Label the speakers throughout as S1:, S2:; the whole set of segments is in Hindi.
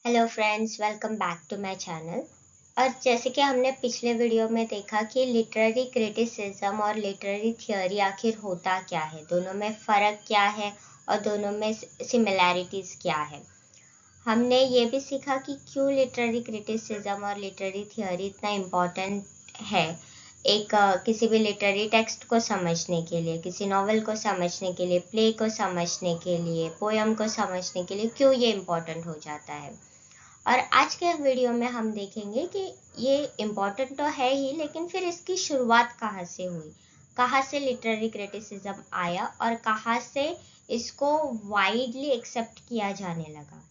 S1: Hello friends, welcome back to my channel. और जैसे कि हमने पिछले वीडियो में देखा कि लिटरेरी क्रिटिसिज्म और लिटरेरी थियोरी आखिर होता क्या है, दोनों में फ़र्क क्या है और दोनों में सिमिलैरिटीज़ क्या है। हमने ये भी सीखा कि क्यों लिटरेरी क्रिटिसिज्म और लिटरेरी थियोरी इतना इम्पोर्टेंट है किसी भी लिटरेरी टेक्स्ट को समझने के लिए, किसी नॉवल को समझने के लिए, प्ले को समझने के लिए, पोएम को समझने के लिए क्यों ये इम्पोर्टेंट हो जाता है। और आज के वीडियो में हम देखेंगे कि ये इम्पोर्टेंट तो है ही, लेकिन फिर इसकी शुरुआत कहाँ से हुई, कहाँ से लिटरेरी क्रिटिसिज्म आया और कहाँ से इसको वाइडली एक्सेप्ट किया जाने लगा।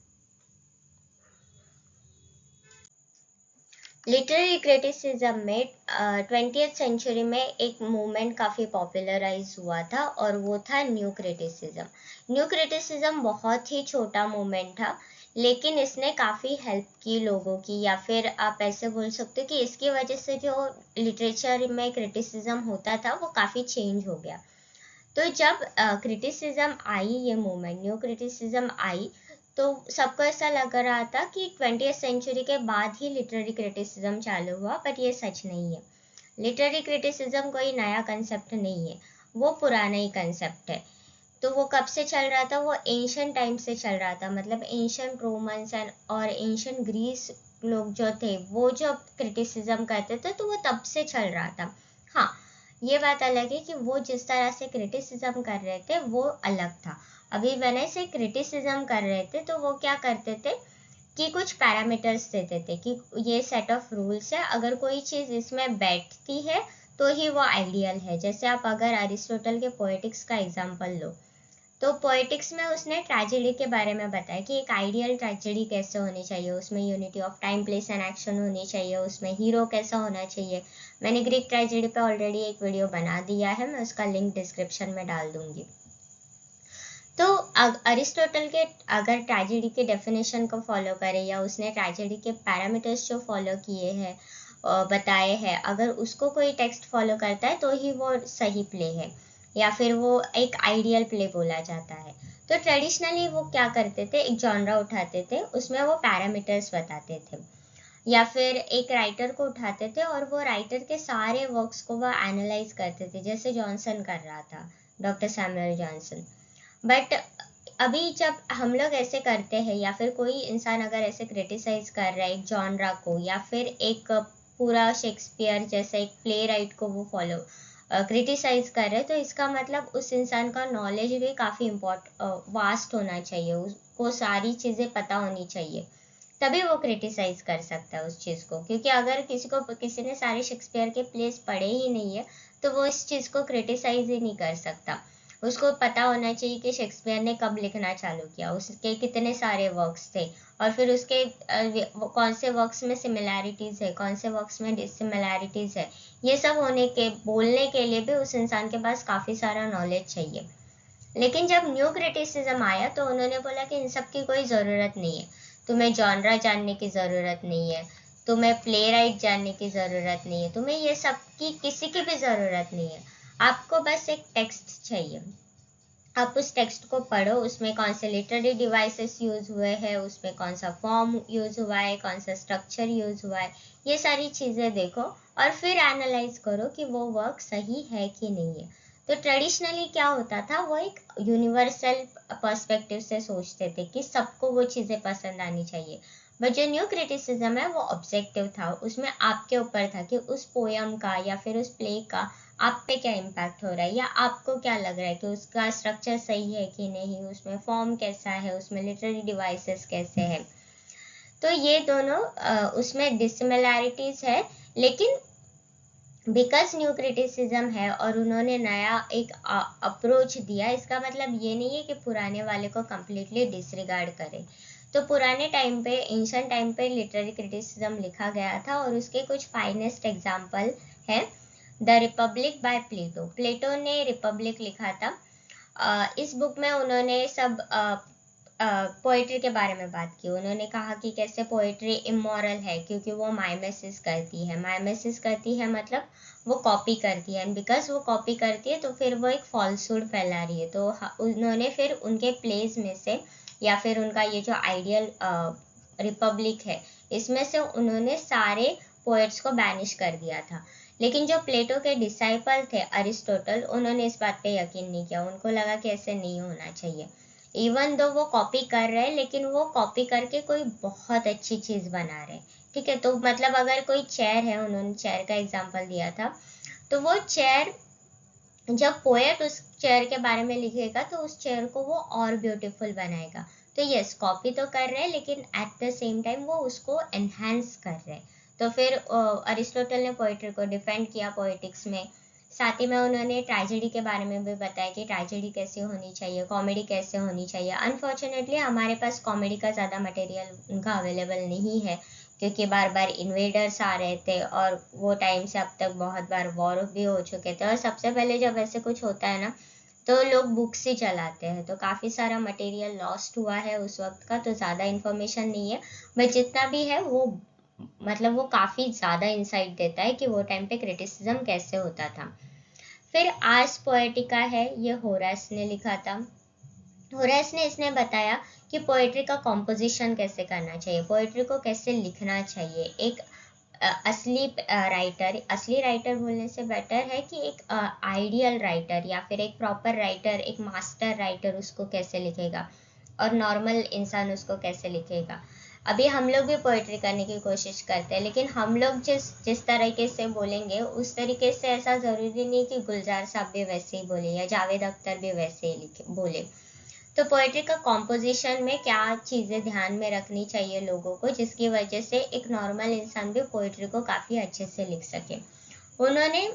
S1: लिटरेरी क्रिटिसिज्म में 20th सेंचुरी में एक मूवमेंट काफ़ी पॉपुलराइज हुआ था और वो था न्यू क्रिटिसिज्म। न्यू क्रिटिसिज्म बहुत ही छोटा मूवमेंट था, लेकिन इसने काफ़ी हेल्प की लोगों की, या फिर आप ऐसे बोल सकते हो कि इसकी वजह से जो लिटरेचर में क्रिटिसिज्म होता था वो काफ़ी चेंज हो गया। तो जब क्रिटिसिज्म आई, ये मूवमेंट न्यू क्रिटिसिज्म आई, तो सबको ऐसा लग रहा था कि 20th सेंचुरी के बाद ही लिटरेरी क्रिटिसिज्म चालू हुआ, बट ये सच नहीं है। लिटरेरी क्रिटिसिज्म कोई नया कंसेप्ट नहीं है, वो पुराना ही कंसेप्ट है। तो वो कब से चल रहा था? वो एंशियंट टाइम से चल रहा था, मतलब एंशियंट रोमन्स और एंशियंट ग्रीस लोग जो थे वो जो क्रिटिसिज्म करते थे तो वो तब से चल रहा था। हाँ, ये बात अलग है कि वो जिस तरह से क्रिटिसिज्म कर रहे थे वो अलग था। अभी वेनिस से क्रिटिसिज्म कर रहे थे तो वो क्या करते थे कि कुछ पैरामीटर्स देते थे कि ये सेट ऑफ रूल्स है, अगर कोई चीज़ इसमें बैठती है तो ही वो आइडियल है। जैसे आप अगर अरिस्टोटल के पोएटिक्स का एग्जांपल लो, तो पोएटिक्स में उसने ट्रेजेडी के बारे में बताया कि एक आइडियल ट्रेजेडी कैसे होनी चाहिए, उसमें unity of time place and action होनी चाहिए, उसमें हीरो कैसा होना चाहिए। मैंने ग्रीक ट्रेजेडी पे ऑलरेडी एक वीडियो बना दिया है, मैं उसका लिंक डिस्क्रिप्शन में डाल दूंगी। तो अरिस्टोटल के अगर ट्रेजेडी के डेफिनेशन को फॉलो करें या उसने ट्रेजेडी के पैरामीटर्स जो फॉलो किए हैं, बताए हैं, अगर उसको कोई टेक्स्ट फॉलो करता है तो ही वो सही प्ले है या फिर वो एक आइडियल प्ले बोला जाता है। तो ट्रेडिशनली वो क्या करते थे, एक जॉनरा उठाते थे, उसमें वो पैरामीटर्स बताते थे, या फिर एक राइटर को उठाते थे और वो राइटर के सारे वर्क्स को वो एनालाइज करते थे, जैसे जॉनसन कर रहा था, डॉक्टर सैमुअल जॉनसन। बट अभी जब हम लोग ऐसे करते हैं या फिर कोई इंसान अगर ऐसे क्रिटिसाइज कर रहा है एक जॉनरा को या फिर एक पूरा शेक्सपियर जैसे एक प्ले राइट को वो फॉलो क्रिटिसाइज कर रहे हैं, तो इसका मतलब उस इंसान का नॉलेज भी काफ़ी वास्ट होना चाहिए, उसको सारी चीज़ें पता होनी चाहिए, तभी वो क्रिटिसाइज कर सकता है उस चीज़ को। क्योंकि अगर किसी ने सारे शेक्सपियर के प्लेस पढ़े ही नहीं है तो वो इस चीज़ को क्रिटिसाइज ही नहीं कर सकता। उसको पता होना चाहिए कि शेक्सपियर ने कब लिखना चालू किया, उसके कितने सारे वर्क्स थे, और फिर उसके कौन से वर्क्स में सिमिलैरिटीज़ है, कौन से वर्क्स में डिससिमिलैरिटीज़ है। ये सब बोलने के लिए भी उस इंसान के पास काफ़ी सारा नॉलेज चाहिए। लेकिन जब न्यू क्रिटिसिज्म आया तो उन्होंने बोला कि इन सब की कोई ज़रूरत नहीं है, तुम्हें जॉनरा जानने की ज़रूरत नहीं है, तुम्हें प्ले राइट जानने की ज़रूरत नहीं है, तुम्हें ये सब की किसी की भी ज़रूरत नहीं है। आपको बस एक टेक्स्ट चाहिए, आप उस टेक्स्ट को पढ़ो, उसमें कौन से लिटरेरी डिवाइसेस यूज़ हुए हैं, उसमें कौन सा फॉर्म यूज़ हुआ है, कौन सा स्ट्रक्चर यूज़ हुआ है, ये सारी चीज़ें देखो और फिर एनालाइज करो कि वो वर्क सही है कि नहीं है। तो ट्रेडिशनली क्या होता था, वो एक यूनिवर्सल पर्सपेक्टिव से सोचते थे कि सबको वो चीज़ें पसंद आनी चाहिए। बट जो न्यू क्रिटिसिज्म है वो ऑब्जेक्टिव था, उसमें आपके ऊपर था कि उस पोयम का या फिर उस प्ले का आप पे क्या इम्पैक्ट हो रहा है, या आपको क्या लग रहा है कि उसका स्ट्रक्चर सही है कि नहीं, उसमें फॉर्म कैसा है, उसमें लिटरेरी डिवाइसेस कैसे हैं। तो ये दोनों उसमें डिसिमिलैरिटीज है, लेकिन बिकॉज न्यू क्रिटिसिज्म है और उन्होंने नया एक अप्रोच दिया, इसका मतलब ये नहीं है कि पुराने वाले को कम्प्लीटली डिसरिगार्ड करें। तो पुराने टाइम पे, एंशिएंट टाइम पे लिटरेरी क्रिटिसिज्म लिखा गया था और उसके कुछ फाइनेस्ट एग्जाम्पल है द रिपब्लिक बाय प्लेटो। प्लेटो ने रिपब्लिक लिखा था। इस बुक में उन्होंने सब पोएट्री के बारे में बात की। उन्होंने कहा कि कैसे पोएट्री इमोरल है क्योंकि वो माइमेसिस करती है। माइमेसिस करती है मतलब वो कॉपी करती है, एंड बिकॉज वो कॉपी करती है तो फिर वो एक फॉल्सहुड फैला रही है। तो उन्होंने फिर उनके प्लेस में से या फिर उनका ये जो आइडियल रिपब्लिक है, इसमें से उन्होंने सारे पोएट्स को बैनिश कर दिया था। लेकिन जो प्लेटो के डिसाइपल थे अरिस्टोटल, उन्होंने इस बात पे यकीन नहीं किया। उनको लगा कि ऐसे नहीं होना चाहिए। इवन दो वो कॉपी कर रहे हैं, लेकिन वो कॉपी करके कोई बहुत अच्छी चीज बना रहे हैं। ठीक है, तो मतलब अगर कोई चेयर है, उन्होंने चेयर का एग्जाम्पल दिया था, तो वो चेयर, जब पोएट उस चेयर के बारे में लिखेगा तो उस चेयर को वो और ब्यूटीफुल बनाएगा। तो यस, कॉपी तो कर रहे हैं, लेकिन एट द सेम टाइम वो उसको एनहांस कर रहे हैं। तो फिर अरिस्टोटल ने पोएट्री को डिफेंड किया पोएटिक्स में। साथ ही में उन्होंने ट्रेजेडी के बारे में भी बताया कि ट्रेजेडी कैसे होनी चाहिए, कॉमेडी कैसे होनी चाहिए। अनफॉर्चुनेटली हमारे पास कॉमेडी का ज़्यादा मटेरियल उनका अवेलेबल नहीं है, क्योंकि बार बार इन्वेडर्स आ रहे थे और वो टाइम से अब तक बहुत बार वॉर भी हो चुके थे। और सबसे पहले जब ऐसे कुछ होता है ना, तो लोग बुक्स ही चलाते हैं, तो काफ़ी सारा मटेरियल लॉस्ट हुआ है उस वक्त का, तो ज़्यादा इन्फॉर्मेशन नहीं है। बट जितना भी है वो मतलब वो काफ़ी ज़्यादा इंसाइट देता है कि वो टाइम पे क्रिटिसिज्म कैसे होता था। फिर आर्स पोएटिका है, ये होरास ने लिखा था। होरेस ने इसने बताया कि पोएट्री का कॉम्पोजिशन कैसे करना चाहिए, पोएट्री को कैसे लिखना चाहिए। एक असली राइटर, असली राइटर बोलने से बेटर है कि एक आइडियल राइटर या फिर एक प्रॉपर राइटर, एक मास्टर राइटर उसको कैसे लिखेगा और नॉर्मल इंसान उसको कैसे लिखेगा। अभी हम लोग भी पोएट्री करने की कोशिश करते हैं, लेकिन हम लोग जिस जिस तरीके से बोलेंगे उस तरीके से ऐसा ज़रूरी नहीं कि गुलजार साहब भी वैसे ही बोले या जावेद अख्तर भी वैसे ही लिखे बोले। तो पोएट्री का कॉम्पोजिशन में क्या चीज़ें ध्यान में रखनी चाहिए लोगों को, जिसकी वजह से एक नॉर्मल इंसान भी पोएट्री को काफ़ी अच्छे से लिख सके। उन्होंने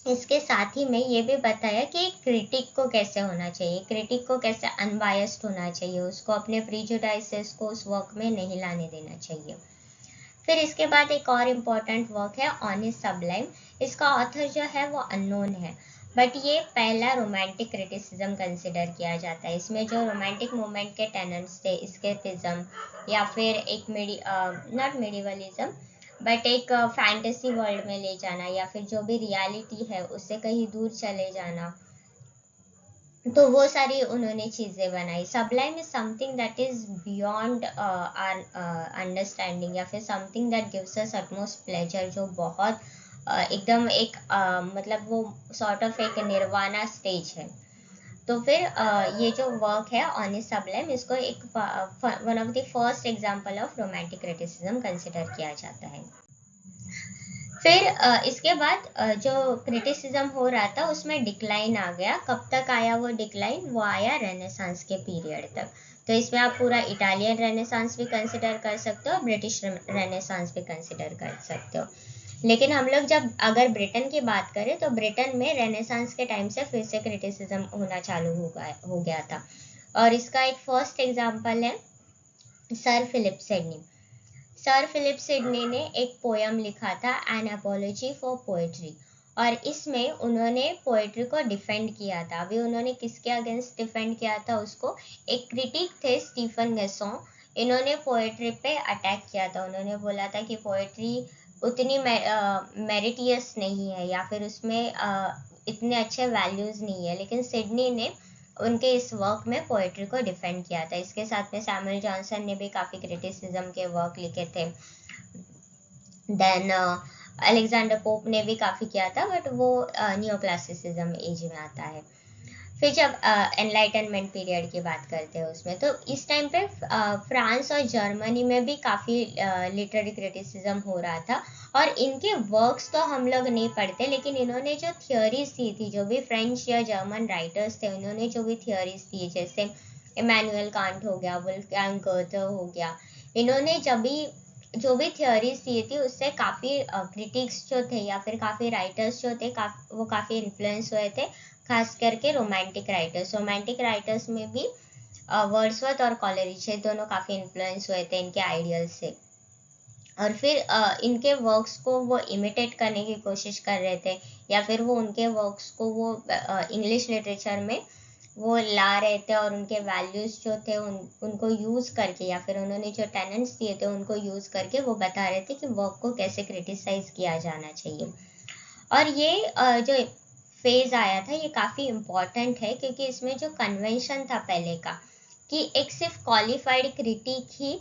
S1: इसके साथ ही में ये भी बताया कि एक क्रिटिक को कैसे होना चाहिए, क्रिटिक को कैसे अनबायस्ड होना चाहिए, उसको अपने प्रीजुडाइसेस को उस वर्क में नहीं लाने देना चाहिए। फिर इसके बाद एक और इम्पॉर्टेंट वर्क है ऑन हिज सबलाइम। इसका ऑथर जो है वो अननोन है, बट ये पहला रोमांटिक क्रिटिसिज्म कंसिडर किया जाता है। इसमें जो रोमांटिक मूवमेंट के टेनेंट्स थे, एस्केपिज्म या फिर एक नॉट मेडिवलिज्म, बट एक फैंटेसी वर्ल्ड में ले जाना या फिर जो भी रियलिटी है उससे कहीं दूर चले जाना, तो वो सारी उन्होंने चीज़ें बनाई। Sublime is something that is beyond our understanding, या फिर something that gives us utmost pleasure, जो बहुत एकदम एक मतलब वो सॉर्ट ऑफ एक निर्वाणा स्टेज है। तो फिर ये जो वर्क है ऑन सबलाइम, इसको एक one of the first example of romantic criticism consider किया जाता है। फिर इसके बाद जो क्रिटिसिज्म हो रहा था उसमें डिक्लाइन आ गया। कब तक आया वो डिक्लाइन? वो आया रेनेसांस के पीरियड तक। तो इसमें आप पूरा इटालियन रेनेसांस भी कंसिडर कर सकते हो, ब्रिटिश रेनेसांस भी कंसिडर कर सकते हो। लेकिन हम लोग जब अगर ब्रिटेन की बात करें तो ब्रिटेन में रेनेसांस के टाइम से फिर से क्रिटिसिज्म होना चालू हो गया था। और इसका एक फर्स्ट एग्जाम्पल है sir Philip Sidney. Sir Philip Sidney ने एक पोयम लिखा था, एन अपॉलजी फॉर पोएट्री, और इसमें उन्होंने पोएट्री को डिफेंड किया था। अभी उन्होंने किसके अगेंस्ट डिफेंड किया था उसको? एक क्रिटिक थे स्टीफन गेसो, इन्होंने पोएट्री पे अटैक किया था। उन्होंने बोला था कि पोएट्री उतनी मेरिटियस नहीं है या फिर उसमें इतने अच्छे वैल्यूज नहीं है। लेकिन सिडनी ने उनके इस वर्क में पोएट्री को डिफेंड किया था। इसके साथ में सैमुअल जॉनसन ने भी काफ़ी क्रिटिसिज्म के वर्क लिखे थे। देन अलेक्जेंडर पोप ने भी काफ़ी किया था, बट वो न्यू क्लासिसिज्म एज में आता है। फिर जब एनलाइटनमेंट पीरियड की बात करते हैं उसमें, तो इस टाइम पे फ्रांस और जर्मनी में भी काफ़ी लिटरेरी क्रिटिसिज्म हो रहा था। और इनके वर्क्स तो हम लोग नहीं पढ़ते, लेकिन इन्होंने जो थियोरीज दी थी, जो भी फ्रेंच या जर्मन राइटर्स थे, इन्होंने जो भी थियोरीज दी, जैसे इमैनुअल कांट हो गया, वुल्फगैंग गोथे हो गया, इन्होंने जब भी जो भी थियोरीज दी थी उससे काफ़ी क्रिटिक्स जो थे या फिर काफ़ी राइटर्स जो थे वो काफ़ी इन्फ्लुएंस हुए थे, खास करके रोमांटिक राइटर्स में भी वर्ड्सवर्थ और कॉलेरिज दोनों काफ़ी इन्फ्लुएंस हुए थे इनके आइडियल से। और फिर इनके वर्क्स को वो इमिटेट करने की कोशिश कर रहे थे, या फिर वो उनके वर्क्स को वो इंग्लिश लिटरेचर में वो ला रहे थे, और उनके वैल्यूज़ जो थे उनको यूज़ करके, या फिर उन्होंने जो टेनेंट्स दिए थे उनको यूज़ करके वो बता रहे थे कि वर्क को कैसे क्रिटिसाइज किया जाना चाहिए। और ये जो फेज आया था ये काफ़ी इम्पॉर्टेंट है, क्योंकि इसमें जो कन्वेंशन था पहले का कि एक सिर्फ क्वालिफाइड क्रिटिक ही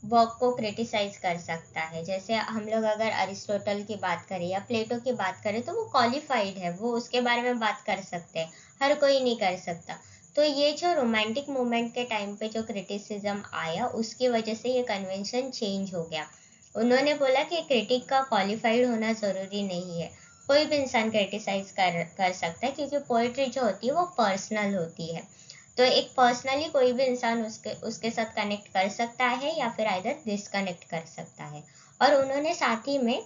S1: वर्क को क्रिटिसाइज कर सकता है। जैसे हम लोग अगर अरिस्टोटल की बात करें या प्लेटो की बात करें तो वो क्वालिफाइड है, वो उसके बारे में बात कर सकते हैं, हर कोई नहीं कर सकता। तो ये जो रोमांटिक मूवमेंट के टाइम पे जो क्रिटिसिज्म आया उसकी वजह से ये कन्वेंशन चेंज हो गया। उन्होंने बोला कि क्रिटिक का क्वालिफाइड होना जरूरी नहीं है, कोई भी इंसान क्रिटिसाइज कर सकता है, क्योंकि पोएट्री जो होती है वो पर्सनल होती है। तो एक पर्सनली कोई भी इंसान उसके उसके साथ कनेक्ट कर सकता है या फिर आइदर डिस्कनेक्ट कर सकता है। और उन्होंने साथ ही में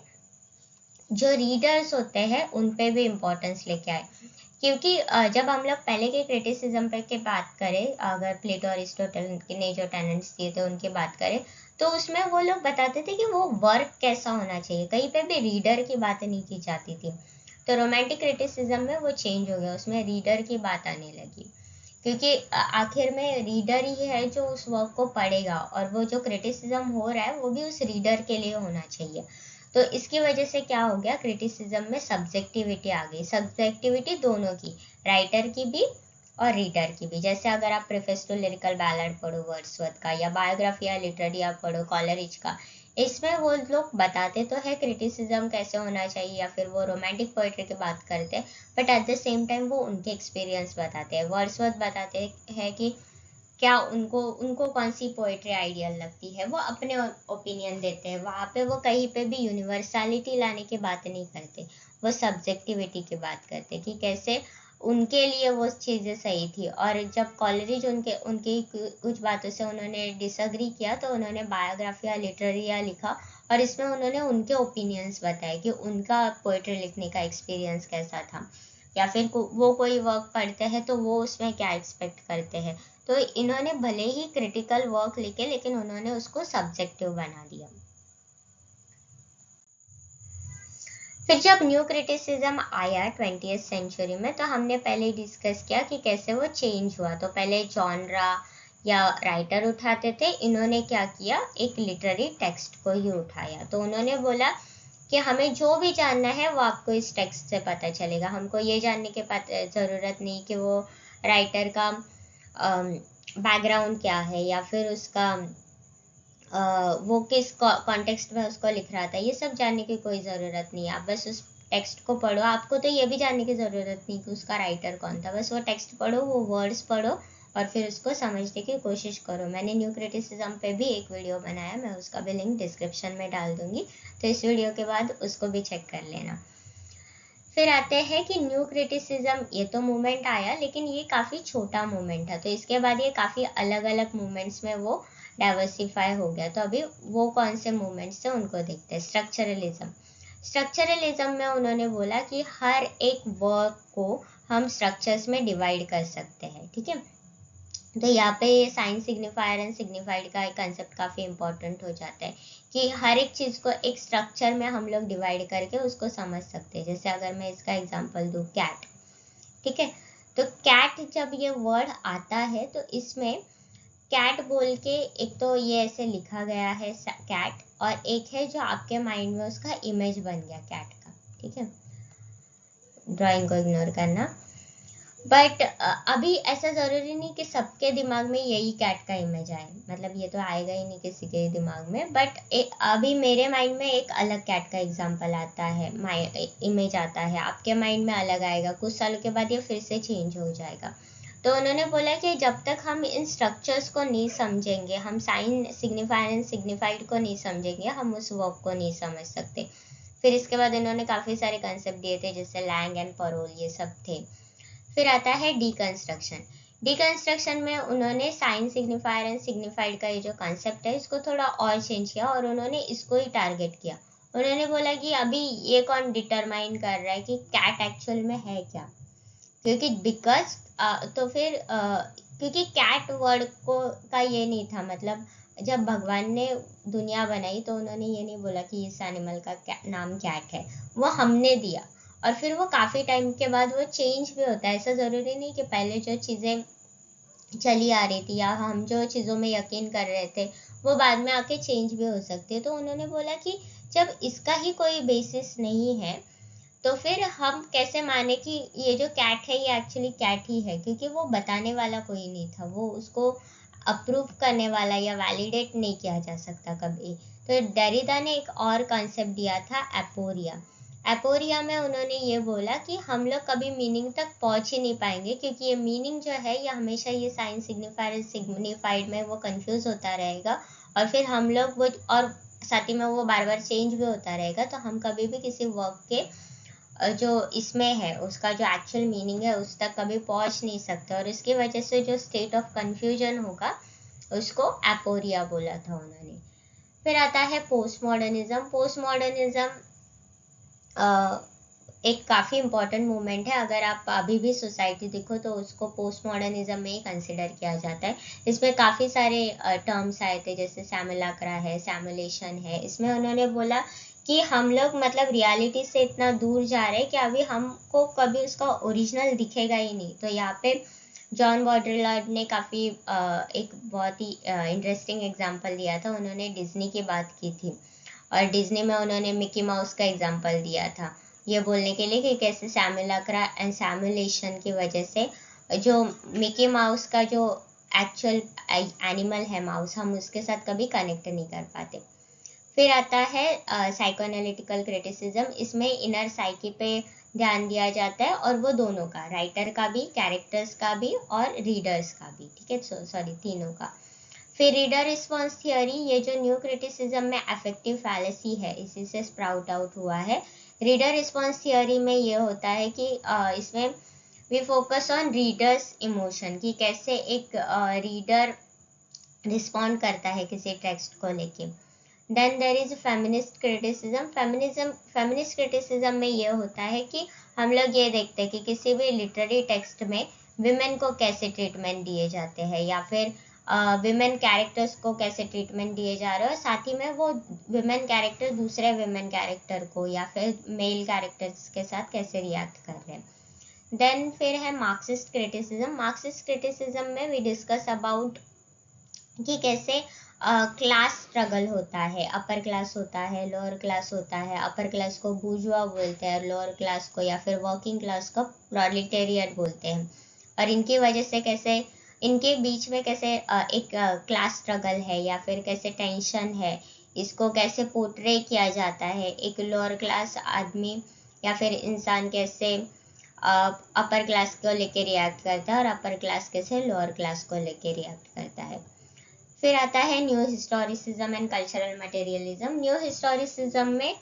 S1: जो रीडर्स होते हैं उन पे भी इम्पोर्टेंस लेके आए, क्योंकि जब हम लोग पहले के क्रिटिसिज्म पे की बात करें, अगर प्लेटो अरिस्टोटल ने जो टेनेंट्स दिए थे उनकी बात करें, तो उसमें वो लोग बताते थे कि वो वर्क कैसा होना चाहिए, कहीं पे भी रीडर की बात नहीं की जाती थी। तो रोमांटिक क्रिटिसिज्म में वो चेंज हो गया, उसमें रीडर की बात आने लगी, क्योंकि आखिर में रीडर ही है जो उस वर्क को पढ़ेगा, और वो जो क्रिटिसिज्म हो रहा है वो भी उस रीडर के लिए होना चाहिए। तो इसकी वजह से क्या हो गया, क्रिटिसिज्म में सब्जेक्टिविटी आ गई, सब्जेक्टिविटी दोनों की, राइटर की भी और रीडर की भी। जैसे अगर आप प्रेफेस टू लिरिकल बैलड पढ़ो वर्ड्सवर्थ का, या बायोग्राफी या लिटरेरी आप पढ़ो कॉलरिज का, इसमें वो लोग बताते तो है क्रिटिसिज्म कैसे होना चाहिए, या फिर वो रोमांटिक पोएट्री की बात करते हैं, but at the same time वो उनके एक्सपीरियंस बताते हैं। वर्ड्सवर्थ बताते हैं कि क्या उनको उनको कौन सी पोएट्री आइडियल लगती है, वो अपने ओपिनियन देते हैं। वहाँ पे वो कहीं पे भी यूनिवर्सलिटी लाने की बात नहीं करते, वो सब्जेक्टिविटी की बात करते कि कैसे उनके लिए वो चीज़ें सही थी। और जब कॉलरिज उनके उनकी कुछ बातों से उन्होंने डिसअग्री किया, तो उन्होंने बायोग्राफी या लिटरेरिया लिखा, और इसमें उन्होंने उनके ओपिनियंस बताए कि उनका पोएट्री लिखने का एक्सपीरियंस कैसा था, या फिर वो कोई वर्क पढ़ते हैं तो वो उसमें क्या एक्सपेक्ट करते हैं। तो इन्होंने भले ही क्रिटिकल वर्क लिखे, लेकिन उन्होंने उसको सब्जेक्टिव बना दिया। फिर जब न्यू क्रिटिसिज्म आया 20th सेंचुरी में, तो हमने पहले डिस्कस किया कि कैसे वो चेंज हुआ। तो पहले जॉनरा या राइटर उठाते थे, इन्होंने क्या किया, एक लिटरेरी टेक्स्ट को ही उठाया। तो उन्होंने बोला कि हमें जो भी जानना है वो आपको इस टेक्स्ट से पता चलेगा, हमको ये जानने की ज़रूरत नहीं कि वो राइटर का बैकग्राउंड क्या है, या फिर उसका वो किस कॉन्टेक्स्ट में उसको लिख रहा था, ये सब जानने की कोई ज़रूरत नहीं है। आप बस उस टेक्स्ट को पढ़ो, आपको तो ये भी जानने की ज़रूरत नहीं कि उसका राइटर कौन था, बस वो टेक्स्ट पढ़ो, वो वर्ड्स पढ़ो, और फिर उसको समझने की कोशिश करो। मैंने न्यू क्रिटिसिज्म पे भी एक वीडियो बनाया, मैं उसका भी लिंक डिस्क्रिप्शन में डाल दूंगी, तो इस वीडियो के बाद उसको भी चेक कर लेना। फिर आते हैं कि न्यू क्रिटिसिज्म, ये तो मूवमेंट आया, लेकिन ये काफ़ी छोटा मूवमेंट था, तो इसके बाद ये काफ़ी अलग अलग मूवमेंट्स में वो डाइवर्सिफाई हो गया। तो अभी वो कौन से मूवमेंट्स थे उनको देखते हैं। स्ट्रक्चरलिज्म, स्ट्रक्चरलिज्म में उन्होंने बोला कि हर एक वर्क को हम स्ट्रक्चर्स में डिवाइड कर सकते हैं, ठीक है। तो यहाँ पे साइन सिग्निफायर एंड सिग्निफाइड का एक कंसेप्ट काफ़ी इंपॉर्टेंट हो जाता है, कि हर एक चीज़ को एक स्ट्रक्चर में हम लोग डिवाइड करके उसको समझ सकते हैं। जैसे अगर मैं इसका एग्जांपल दूँ, कैट, ठीक है। तो कैट जब ये वर्ड आता है तो इसमें कैट बोल के एक तो ये ऐसे लिखा गया है कैट, और एक है जो आपके माइंड में उसका इमेज बन गया कैट का, ठीक है। ड्राइंग को इग्नोर करना। बट अभी ऐसा ज़रूरी नहीं कि सबके दिमाग में यही कैट का इमेज आए, मतलब ये तो आएगा ही नहीं किसी के दिमाग में, बट अभी मेरे माइंड में एक अलग कैट का एग्जांपल आता है, इमेज आता है, आपके माइंड में अलग आएगा, कुछ सालों के बाद ये फिर से चेंज हो जाएगा। तो उन्होंने बोला कि जब तक हम इन स्ट्रक्चर्स को नहीं समझेंगे, हम साइन सिग्निफायर एंड सिग्निफाइड को नहीं समझेंगे, हम उस वर्क को नहीं समझ सकते। फिर इसके बाद इन्होंने काफ़ी सारे कंसेप्ट दिए थे, जैसे लैंग एंड परोल, ये सब थे। फिर आता है डीकंस्ट्रक्शन। डीकंस्ट्रक्शन में उन्होंने साइन सिग्निफायर एंड सिग्निफाइड का ये जो कॉन्सेप्ट है इसको थोड़ा और चेंज किया, और उन्होंने इसको ही टारगेट किया। उन्होंने बोला कि अभी ये कौन डिटरमाइन कर रहा है कि कैट एक्चुअल में है क्या, क्योंकि बिकॉज तो फिर क्योंकि कैट वर्ड को का ये नहीं था, मतलब जब भगवान ने दुनिया बनाई तो उन्होंने ये नहीं बोला कि इस एनिमल का नाम कैट है, वो हमने दिया। और फिर वो काफ़ी टाइम के बाद वो चेंज भी होता है, ऐसा ज़रूरी नहीं कि पहले जो चीज़ें चली आ रही थी या हम जो चीज़ों में यकीन कर रहे थे वो बाद में आके चेंज भी हो सकती है। तो उन्होंने बोला कि जब इसका ही कोई बेसिस नहीं है तो फिर हम कैसे माने कि ये जो कैट है ये एक्चुअली कैट ही है, क्योंकि वो बताने वाला कोई नहीं था, वो उसको अप्रूव करने वाला या वैलिडेट नहीं किया जा सकता कभी। तो डेरिडा ने एक और कॉन्सेप्ट दिया था एपोरिया। एपोरिया में उन्होंने ये बोला कि हम लोग कभी मीनिंग तक पहुंच ही नहीं पाएंगे, क्योंकि ये मीनिंग जो है ये हमेशा ये साइन सिग्निफायर सिग्निफाइड में वो कंफ्यूज होता रहेगा, और फिर हम लोग वो, और साथ ही में वो बार बार चेंज भी होता रहेगा, तो हम कभी भी किसी वर्क के जो इसमें है उसका जो एक्चुअल मीनिंग है उस तक कभी पहुंच नहीं सकते, और इसकी वजह से जो स्टेट ऑफ कंफ्यूजन होगा उसको एपोरिया बोला था उन्होंने। फिर आता है पोस्ट मॉडर्निज्म। पोस्ट मॉडर्निज्म एक काफ़ी इम्पॉर्टेंट मूवमेंट है। अगर आप अभी भी सोसाइटी देखो तो उसको पोस्ट मॉडर्निज्म में ही कंसिडर किया जाता है। इसमें काफ़ी सारे टर्म्स आए थे, जैसे सैमुलाक्रा है, सैमुलेशन है। इसमें उन्होंने बोला कि हम लोग मतलब रियलिटी से इतना दूर जा रहे हैं कि अभी हमको कभी उसका ओरिजिनल दिखेगा ही नहीं। तो यहाँ पे जॉन बॉड्रिलॉर्ड ने काफ़ी एक बहुत ही इंटरेस्टिंग एग्जाम्पल दिया था। उन्होंने डिज्नी की बात की थी, और डिज्नी में उन्होंने मिकी माउस का एग्जाम्पल दिया था, ये बोलने के लिए कि कैसे सैमुलाक्रा एंड सैमुलेशन की वजह से जो मिकी माउस का जो एक्चुअल एनिमल है माउस, हम उसके साथ कभी कनेक्ट नहीं कर पाते। फिर आता है साइकोएनालिटिकल क्रिटिसिज्म। इसमें इनर साइकी पे ध्यान दिया जाता है, और वो दोनों का, राइटर का भी, कैरेक्टर्स का भी और रीडर्स का भी, ठीक है, सॉरी तीनों का। फिर रीडर रिस्पॉन्स थियोरी, ये जो न्यू क्रिटिसिज्म में अफेक्टिव फैलेसी है इसी से स्प्राउट आउट हुआ है। रीडर रिस्पॉन्स थियोरी में ये होता है कि इसमें we focus on readers emotion, कि कैसे एक रीडर रिस्पॉन्ड करता है किसी टेक्स्ट को लेके। Then there is feminist criticism. Feminist criticism में ये होता है कि हम लोग ये देखते हैं कि किसी भी लिटरेरी टेक्स्ट में विमेन को कैसे ट्रीटमेंट दिए जाते हैं, या फिर विमेन कैरेक्टर्स को कैसे ट्रीटमेंट दिए जा रहे हैं, और साथ ही में वो विमेन कैरेक्टर दूसरे विमेन कैरेक्टर को या फिर मेल कैरेक्टर्स के साथ कैसे रिएक्ट कर रहे हैं। देन फिर है मार्क्सिस्ट क्रिटिसिज्म। मार्क्सिस्ट क्रिटिसिज्म में वी डिस्कस अबाउट कि कैसे क्लास स्ट्रगल होता है, अपर क्लास होता है, लोअर क्लास होता है। अपर क्लास को बूर्जुआ बोलते हैं, और लोअर क्लास को या फिर वर्किंग क्लास को प्रोलेटेरिएट बोलते हैं, और इनकी वजह से कैसे इनके बीच में कैसे एक क्लास स्ट्रगल है या फिर कैसे टेंशन है, इसको कैसे पोर्ट्रे किया जाता है। एक लोअर क्लास आदमी या फिर इंसान कैसे अपर क्लास को लेके रिएक्ट करता है, और अपर क्लास कैसे लोअर क्लास को लेके रिएक्ट करता है। फिर आता है new historicism and cultural materialism. New historicism में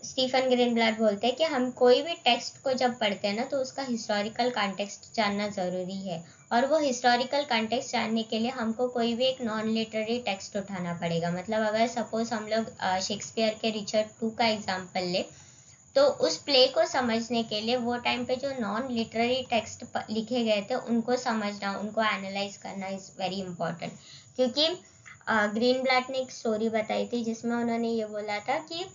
S1: स्टीफन ग्रीनब्लैट बोलते हैं कि हम कोई भी टेक्स्ट को जब पढ़ते हैं ना, तो उसका हिस्टोरिकल कॉन्टेक्स्ट जानना ज़रूरी है, और वो हिस्टोरिकल कॉन्टेक्स्ट जानने के लिए हमको कोई भी एक नॉन लिटरेरी टेक्स्ट उठाना पड़ेगा। मतलब अगर सपोज हम लोग शेक्सपियर के रिचर्ड II का एग्जाम्पल ले, तो उस प्ले को समझने के लिए वो टाइम पे जो नॉन लिटरेरी टेक्स्ट लिखे गए थे उनको समझना, उनको एनालाइज करना इज़ वेरी इंपॉर्टेंट। क्योंकि ग्रीनब्लैट ने एक स्टोरी बताई थी जिसमें उन्होंने ये बोला था कि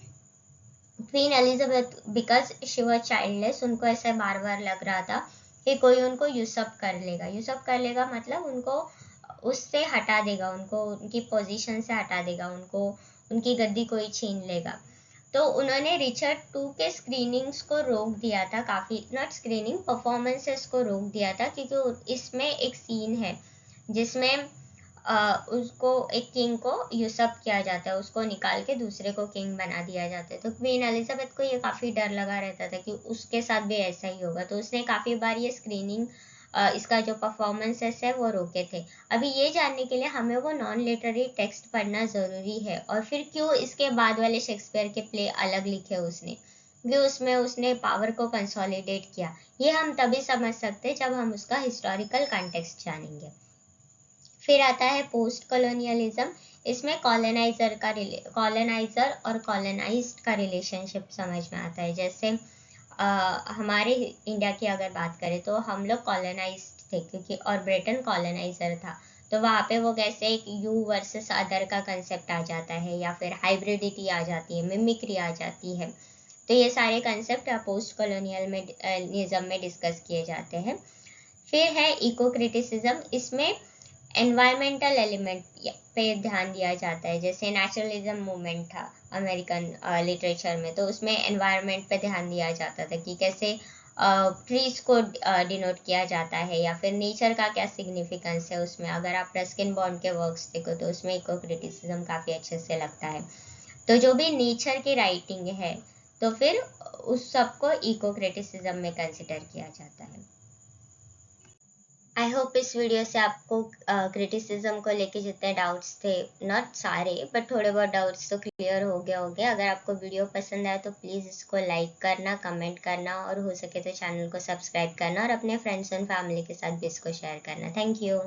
S1: queen Elizabeth, because she was childless, उनको ऐसे बार बार लग रहा था कि कोई उनको यूसअप कर लेगा। यूसअप कर लेगा मतलब उनको उससे हटा देगा, उनको उनकी पोजीशन से हटा देगा, उनको उनकी गद्दी कोई छीन लेगा। तो उन्होंने रिचर्ड II के स्क्रीनिंग्स को रोक दिया था, काफ़ी, नॉट स्क्रीनिंग, परफॉर्मेंसेस को रोक दिया था, क्योंकि इसमें एक सीन है जिसमें उसको एक किंग को यूसअप किया जाता है, उसको निकाल के दूसरे को किंग बना दिया जाता है। तो क्वीन एलिजाबेथ को ये काफ़ी डर लगा रहता था कि उसके साथ भी ऐसा ही होगा, तो उसने काफ़ी बार ये स्क्रीनिंग इसका जो परफॉर्मेंसेस है वो रोके थे। अभी ये जानने के लिए हमें वो नॉन लिटरेरी टेक्स्ट पढ़ना ज़रूरी है, और फिर क्यों इसके बाद वाले शेक्सपियर के प्ले अलग लिखे उसने, क्यों उसमें उसने पावर को कंसोलिडेट किया, ये हम तभी समझ सकते जब हम उसका हिस्टोरिकल कॉन्टेक्स्ट जानेंगे। फिर आता है पोस्ट कॉलोनियलिज्म। इसमें कॉलोनाइजर और कॉलोनाइज्ड का रिलेशनशिप समझ में आता है। जैसे हमारे इंडिया की अगर बात करें तो हम लोग कॉलोनाइज्ड थे, क्योंकि और ब्रिटेन कॉलोनाइजर था, तो वहाँ पे वो कैसे एक यू वर्सेस अदर का कंसेप्ट आ जाता है, या फिर हाइब्रिडिटी आ जाती है, मिमिक्री आ जाती है। तो ये सारे कंसेप्ट पोस्ट कॉलोनियलिज्म में डिस्कस किए जाते हैं। फिर है इको क्रिटिसिज्म। इसमें एनवायरमेंटल एलिमेंट पे ध्यान दिया जाता है। जैसे नेचुरलिज्म मूवमेंट था अमेरिकन लिटरेचर में, तो उसमें एनवायरनमेंट पे ध्यान दिया जाता था कि कैसे ट्रीज को डिनोट किया जाता है, या फिर नेचर का क्या सिग्निफिकेंस है उसमें। अगर आप रस्किन बॉन्ड के वर्क्स देखो तो उसमें इको क्रिटिसिज्म काफ़ी अच्छे से लगता है। तो जो भी नेचर की राइटिंग है तो फिर उस सबको इको क्रिटिसिज्म में कंसिडर किया जाता है। आई होप इस वीडियो से आपको क्रिटिसिज्म को लेके जितने डाउट्स थे, नॉट सारे बट थोड़े बहुत डाउट्स तो क्लियर हो गए होंगे। अगर आपको वीडियो पसंद आए तो प्लीज़ इसको लाइक करना, कमेंट करना, और हो सके तो चैनल को सब्सक्राइब करना, और अपने फ्रेंड्स एंड फैमिली के साथ भी इसको शेयर करना। Thank you.